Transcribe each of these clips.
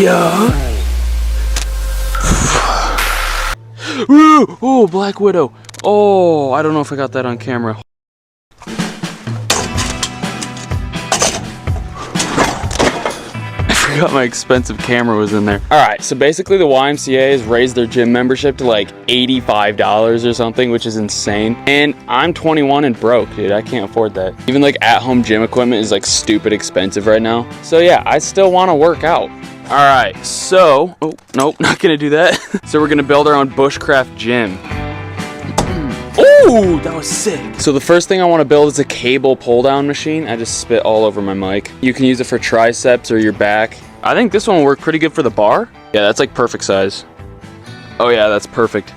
Yeah. Ooh, Black Widow. Oh, I don't know if I got that on camera. I forgot my expensive camera was in there. All right, so basically the YMCA has raised their gym membership to like $85 or something, which is insane. And I'm 21 and broke, dude. I can't afford that. Even like at-home gym equipment is like stupid expensive right now. So yeah, I still want to work out. All right, so, oh, nope, not gonna do that. So we're gonna build our own Bushcraft Gym. Ooh, that was sick. So the first thing I wanna build is a cable pull-down machine. I just spit all over my mic. You can use it for triceps or your back. I think this one will work pretty good for the bar. Yeah, that's like perfect size. Oh yeah, that's perfect.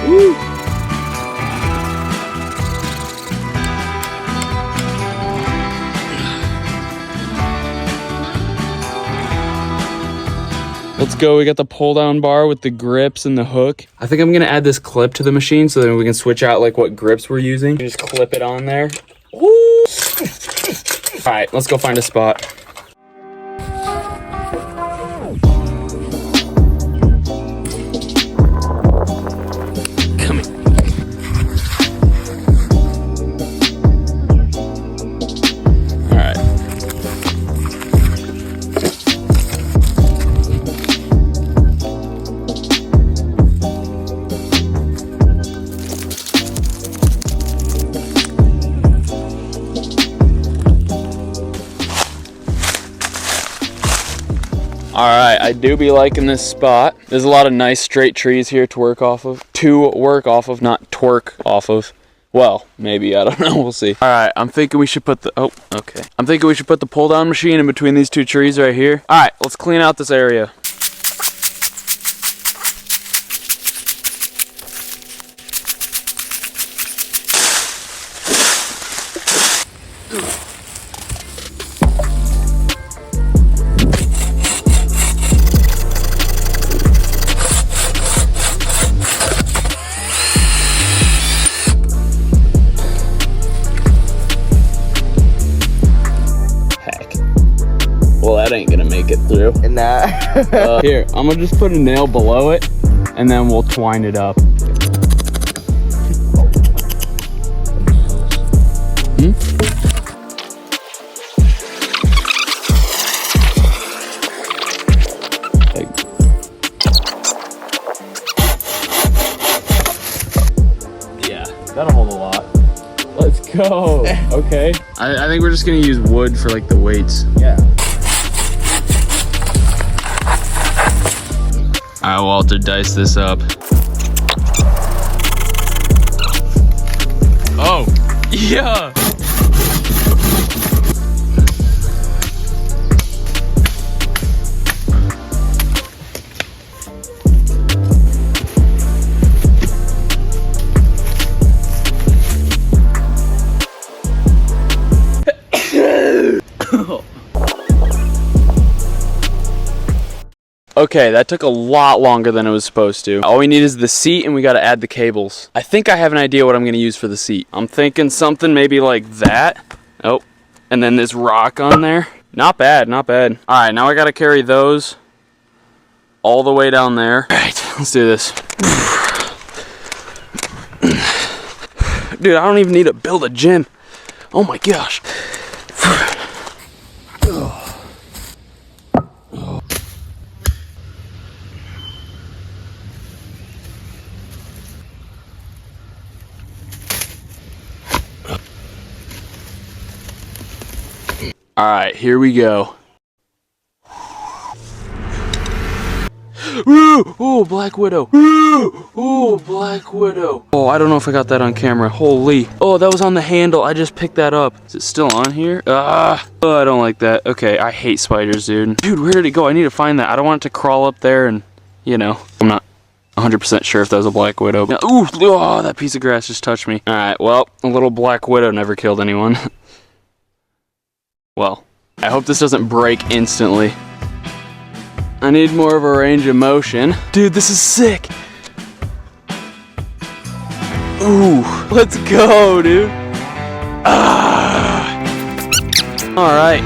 Woo. Let's go. We got the pull down bar with the grips and the hook. I think I'm gonna add this clip to the machine so that we can switch out like what grips we're using. Just clip it on there. Woo. All right, let's go find a spot. All right, I do be liking this spot. There's a lot of nice straight trees here to work off of. Not twerk off of. Well, maybe, I don't know, we'll see. All right, I'm thinking we should put the, I'm thinking we should put the pull down machine in between these two trees right here. All right, let's clean out this area. Well, that ain't gonna make it through. Nah. Here, I'm gonna just put a nail below it, and then we'll twine it up. Yeah, that'll hold a lot. Let's go. Okay. I think we're just gonna use wood for like the weights. Yeah. All right, Walter, dice this up. Oh, yeah. Okay, that took a lot longer than it was supposed to. All we need is the seat and we gotta add the cables. I think I have an idea what I'm gonna use for the seat. I'm thinking something maybe like that. Oh, and then this rock on there. Not bad, not bad. All right, now I gotta carry those all the way down there. All right, let's do this. Dude, I don't even need to build a gym. Oh my gosh. All right, here we go. Ooh, Black Widow. Ooh, Black Widow. Oh, I don't know if I got that on camera. Holy. Oh, that was on the handle. I just picked that up. Is it still on here? Oh, I don't like that. Okay, I hate spiders, dude. Dude, where did it go? I need to find that. I don't want it to crawl up there and, you know, I'm not 100% sure if that was a Black Widow. Ooh, oh, that piece of grass just touched me. All right, well, a little Black Widow never killed anyone. Well, I hope this doesn't break instantly. I need more of a range of motion. Dude, this is sick. Ooh, let's go, dude. Ah. All right.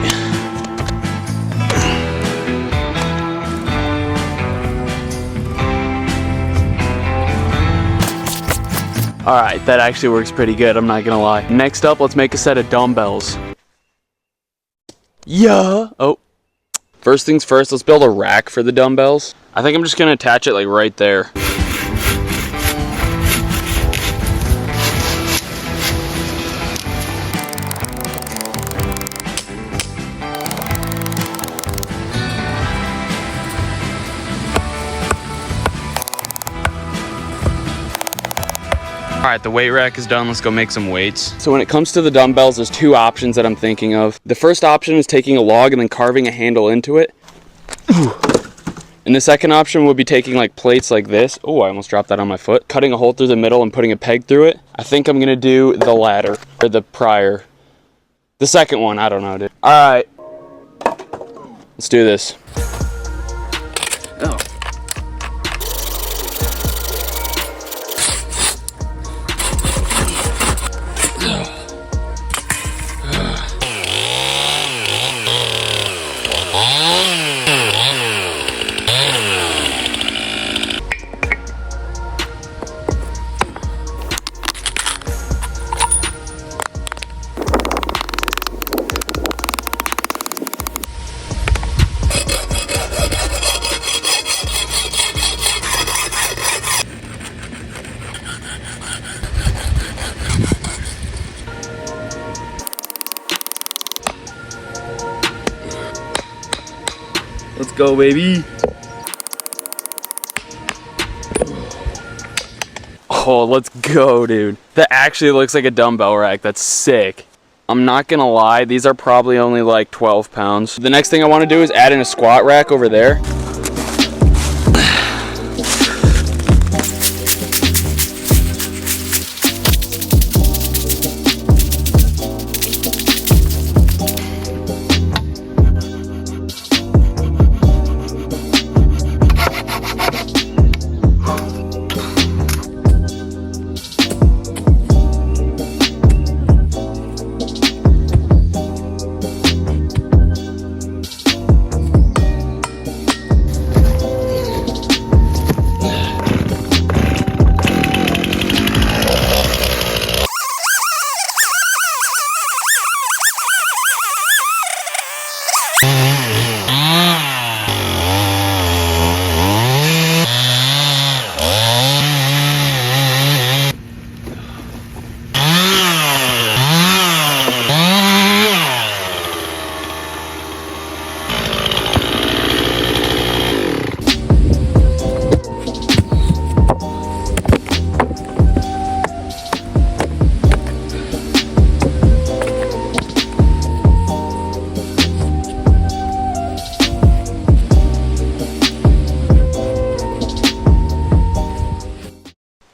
All right, that actually works pretty good, I'm not gonna lie. Next up, let's make a set of dumbbells. Yeah. Oh. First things first, let's build a rack for the dumbbells. I think I'm just gonna attach it like right there. All right, the weight rack is done. Let's go make some weights. So when it comes to the dumbbells, there's two options that I'm thinking of. The first option is taking a log and then carving a handle into it. And the second option would be taking like plates like this. Oh, I almost dropped that on my foot. Cutting a hole through the middle and putting a peg through it. I think I'm gonna do the latter, or the prior. The second one, I don't know, dude. All right, let's do this. Oh. Let's go, baby. Oh, let's go, dude. That actually looks like a dumbbell rack. That's sick. I'm not gonna lie, these are probably only like 12 pounds. The next thing I wanna do is add in a squat rack over there.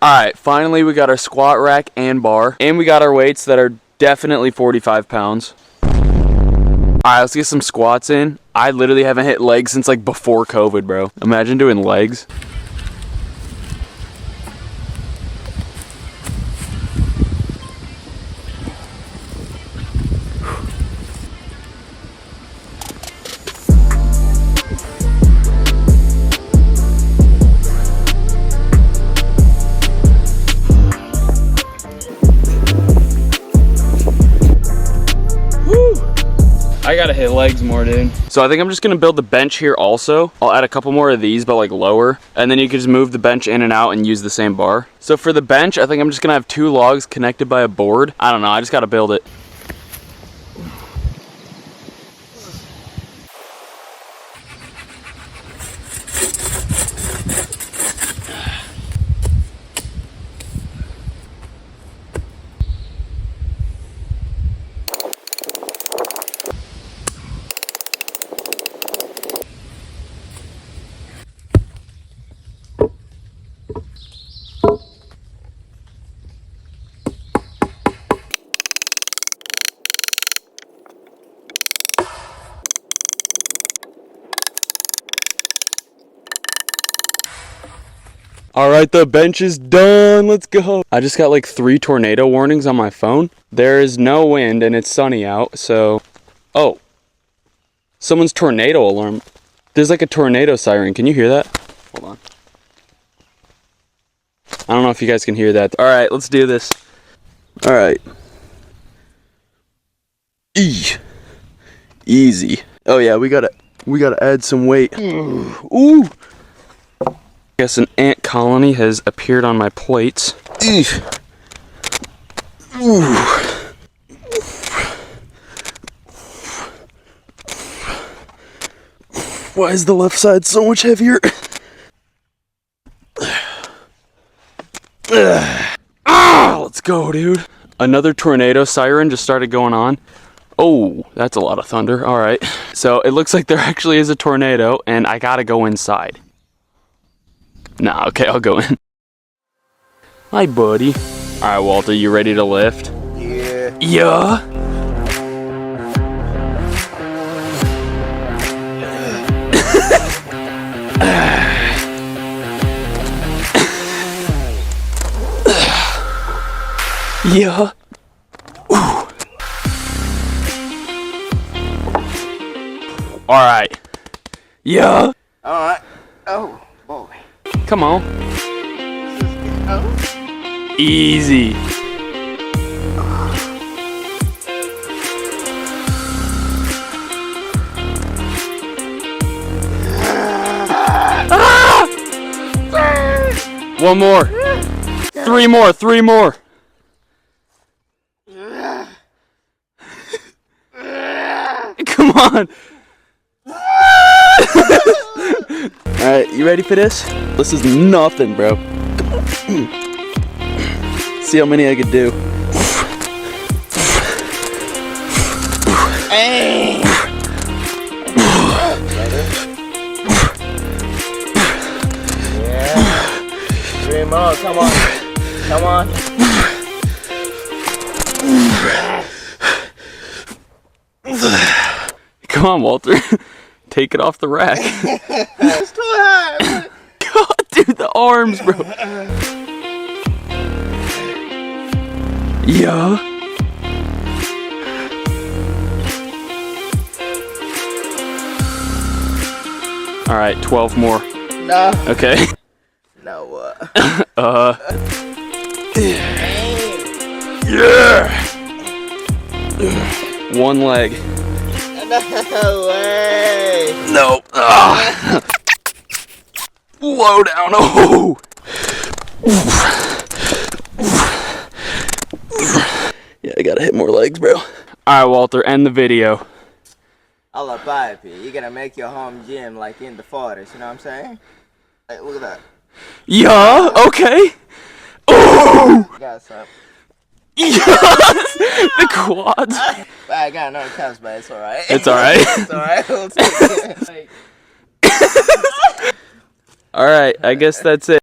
Alright, finally we got our squat rack and bar, and we got our weights that are definitely 45 pounds. Alright, let's get some squats in. I literally haven't hit legs since like before COVID, bro. Imagine doing legs. I gotta hit legs more, dude. So I think I'm just gonna build the bench here also. I'll add a couple more of these, but like lower. And then you can just move the bench in and out and use the same bar. So for the bench, I think I'm just gonna have 2 logs connected by a board. I don't know, I just gotta build it. All right, the bench is done. Let's go. I just got like 3 tornado warnings on my phone. There is no wind and it's sunny out, so... Oh. Someone's tornado alarm. There's like a tornado siren. Can you hear that? Hold on. I don't know if you guys can hear that. All right, let's do this. All right. Easy. Oh yeah, we gotta add some weight. Ooh. Guess an ant colony has appeared on my plates. Ooh. Why is the left side so much heavier? Let's go, dude. Another tornado siren just started going on. Oh, that's a lot of thunder. All right. So it looks like there actually is a tornado and I gotta go inside. Nah, okay, I'll go in. Hi, buddy. All right, Walter, you ready to lift? Yeah. Yeah? Yeah. Ooh. All right. Yeah. All right. Oh, boy. Come on. Oh. Easy. One more. 3 more. 3 more. Come on. Alright, you ready for this? This is nothing, bro. See how many I could do. Hey. Yeah. 3 more. Come on. Come on. Come on, Walter. Take it off the rack. It's too high. God, dude, the arms, bro. Yeah. All right, 12 more. No. Okay. No. Yeah. One leg. No way. Nope. Low down. Oh. Yeah, I gotta hit more legs, bro. All right, Walter, end the video. Alla papi, you're gonna make your home gym like in the forest, you know what I'm saying? Hey, look at that. Yeah, okay. Oh! Got some. Yes! The quads. I got no cuts, but it's alright. It's alright. It's alright. We'll take it. Alright, I guess that's it.